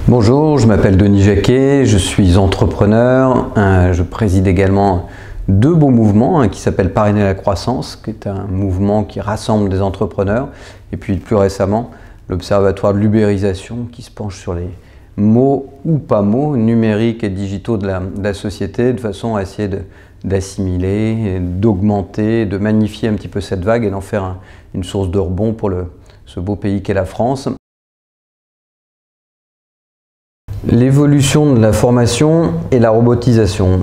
Bonjour, je m'appelle Denis Jacquet, je suis entrepreneur, je préside également deux beaux mouvements, un qui s'appelle Parrainer la croissance, qui est un mouvement qui rassemble des entrepreneurs, et puis plus récemment l'Observatoire de l'ubérisation qui se penche sur les mots ou pas mots numériques et digitaux de la société de façon à essayer d'assimiler, d'augmenter, de magnifier un petit peu cette vague et d'en faire une source de rebond pour ce beau pays qu'est la France. L'évolution de la formation et la robotisation.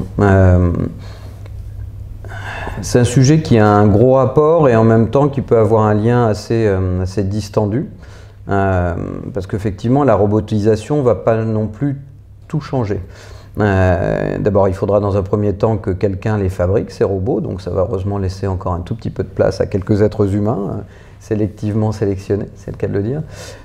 C'est un sujet qui a un gros rapport et en même temps qui peut avoir un lien assez distendu. Parce qu'effectivement, la robotisation ne va pas non plus tout changer. D'abord, il faudra dans un premier temps que quelqu'un les fabrique, ces robots, donc ça va heureusement laisser encore un tout petit peu de place à quelques êtres humains, sélectivement sélectionnés, c'est le cas de le dire.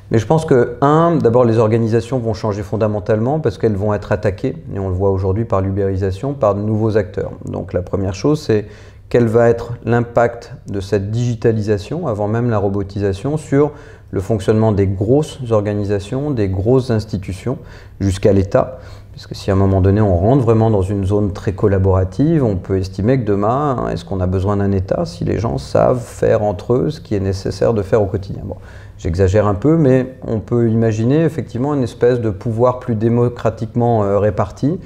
Mais je pense que, d'abord les organisations vont changer fondamentalement parce qu'elles vont être attaquées, et on le voit aujourd'hui par l'ubérisation, par de nouveaux acteurs. Donc la première chose, c'est quel va être l'impact de cette digitalisation, avant même la robotisation, sur le fonctionnement des grosses organisations, des grosses institutions, jusqu'à l'État. Puisque si à un moment donné on rentre vraiment dans une zone très collaborative, on peut estimer que demain, est-ce qu'on a besoin d'un État si les gens savent faire entre eux ce qui est nécessaire de faire au quotidien? Bon, j'exagère un peu, mais on peut imaginer effectivement une espèce de pouvoir plus démocratiquement réparti,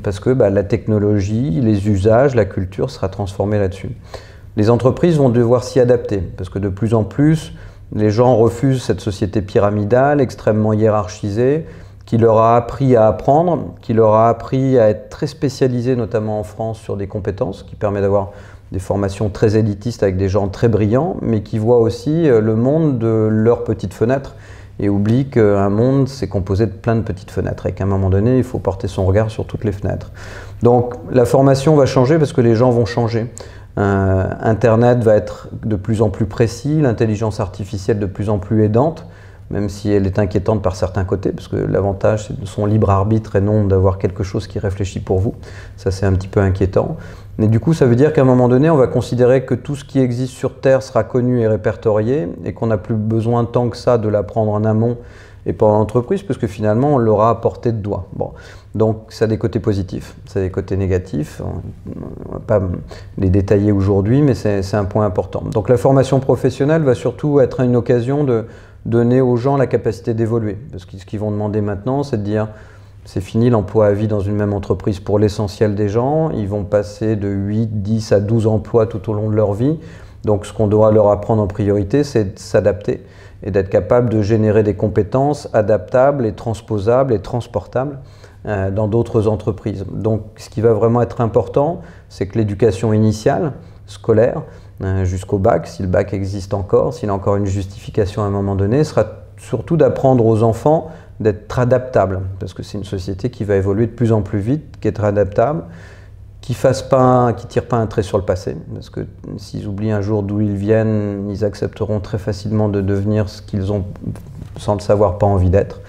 parce que la technologie, les usages, la culture sera transformée là-dessus. Les entreprises vont devoir s'y adapter, parce que de plus en plus, les gens refusent cette société pyramidale, extrêmement hiérarchisée, qui leur a appris à apprendre, qui leur a appris à être très spécialisés, notamment en France, sur des compétences, qui permet d'avoir des formations très élitistes avec des gens très brillants, mais qui voient aussi le monde de leurs petites fenêtres et oublient qu'un monde, c'est composé de plein de petites fenêtres et qu'à un moment donné, il faut porter son regard sur toutes les fenêtres. Donc la formation va changer parce que les gens vont changer. Internet va être de plus en plus précis, l'intelligence artificielle de plus en plus aidante, même si elle est inquiétante par certains côtés, parce que l'avantage c'est de son libre arbitre et non d'avoir quelque chose qui réfléchit pour vous. Ça c'est un petit peu inquiétant. Mais du coup ça veut dire qu'à un moment donné on va considérer que tout ce qui existe sur Terre sera connu et répertorié et qu'on n'a plus besoin tant que ça de l'apprendre en amont et pas en entreprise, parce que finalement on l'aura à portée de doigt. Bon. Donc ça a des côtés positifs, ça a des côtés négatifs, on ne va pas les détailler aujourd'hui, mais c'est un point important. Donc la formation professionnelle va surtout être une occasion de donner aux gens la capacité d'évoluer. Parce que ce qu'ils vont demander maintenant, c'est de dire c'est fini l'emploi à vie dans une même entreprise pour l'essentiel des gens, ils vont passer de 8, 10 à 12 emplois tout au long de leur vie. Donc ce qu'on doit leur apprendre en priorité, c'est de s'adapter et d'être capable de générer des compétences adaptables et transposables et transportables dans d'autres entreprises. Donc ce qui va vraiment être important, c'est que l'éducation initiale, scolaire, jusqu'au bac, si le bac existe encore, s'il a encore une justification à un moment donné, sera surtout d'apprendre aux enfants d'être adaptables, parce que c'est une société qui va évoluer de plus en plus vite, qui est très adaptable, qui ne tire pas un trait sur le passé, parce que s'ils oublient un jour d'où ils viennent, ils accepteront très facilement de devenir ce qu'ils ont, sans le savoir, pas envie d'être.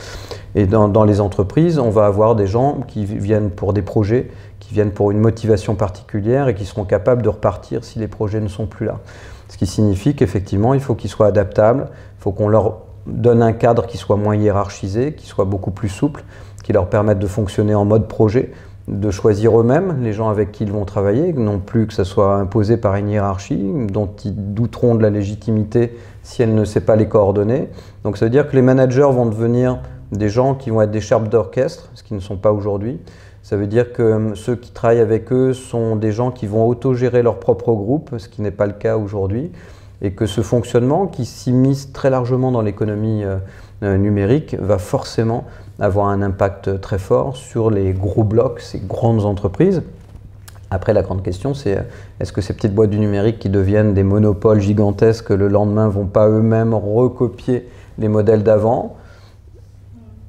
Et dans les entreprises, on va avoir des gens qui viennent pour des projets, qui viennent pour une motivation particulière et qui seront capables de repartir si les projets ne sont plus là. Ce qui signifie qu'effectivement, il faut qu'ils soient adaptables, il faut qu'on leur donne un cadre qui soit moins hiérarchisé, qui soit beaucoup plus souple, qui leur permette de fonctionner en mode projet, de choisir eux-mêmes les gens avec qui ils vont travailler, non plus que ça soit imposé par une hiérarchie dont ils douteront de la légitimité si elle ne sait pas les coordonner. Donc ça veut dire que les managers vont devenir des gens qui vont être des chefs d'orchestre, ce qui ne sont pas aujourd'hui. Ça veut dire que ceux qui travaillent avec eux sont des gens qui vont autogérer leur propre groupe, ce qui n'est pas le cas aujourd'hui, et que ce fonctionnement, qui s'immisce très largement dans l'économie numérique, va forcément avoir un impact très fort sur les gros blocs, ces grandes entreprises. Après, la grande question, c'est est-ce que ces petites boîtes du numérique qui deviennent des monopoles gigantesques le lendemain ne vont pas eux-mêmes recopier les modèles d'avant?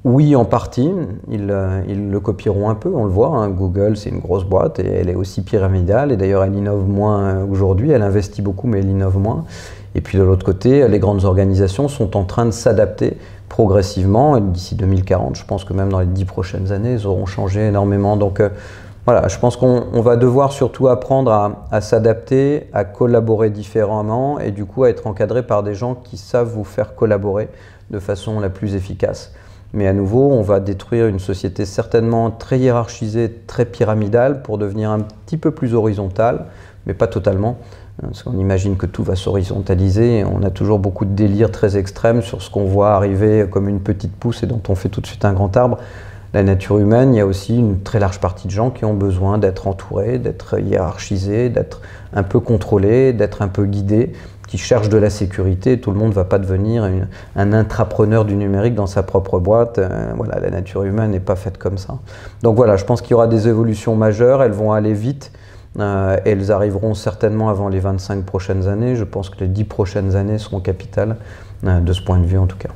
Oui, en partie, ils le copieront un peu, on le voit, hein. Google, c'est une grosse boîte et elle est aussi pyramidale, et d'ailleurs elle innove moins aujourd'hui, elle investit beaucoup mais elle innove moins. Et puis de l'autre côté, les grandes organisations sont en train de s'adapter progressivement, et d'ici 2040, je pense que même dans les 10 prochaines années, ils auront changé énormément. Donc voilà, je pense qu'on va devoir surtout apprendre à s'adapter, à collaborer différemment, et du coup à être encadré par des gens qui savent vous faire collaborer de façon la plus efficace. Mais à nouveau, on va détruire une société certainement très hiérarchisée, très pyramidale, pour devenir un petit peu plus horizontale, mais pas totalement. Parce qu'on imagine que tout va s'horizontaliser. On a toujours beaucoup de délires très extrêmes sur ce qu'on voit arriver comme une petite pousse et dont on fait tout de suite un grand arbre. La nature humaine, il y a aussi une très large partie de gens qui ont besoin d'être entourés, d'être hiérarchisés, d'être un peu contrôlés, d'être un peu guidés, qui cherchent de la sécurité. Tout le monde ne va pas devenir un intrapreneur du numérique dans sa propre boîte. Voilà, la nature humaine n'est pas faite comme ça. Donc voilà, je pense qu'il y aura des évolutions majeures, elles vont aller vite. Elles arriveront certainement avant les 25 prochaines années. Je pense que les 10 prochaines années seront capitales de ce point de vue en tout cas.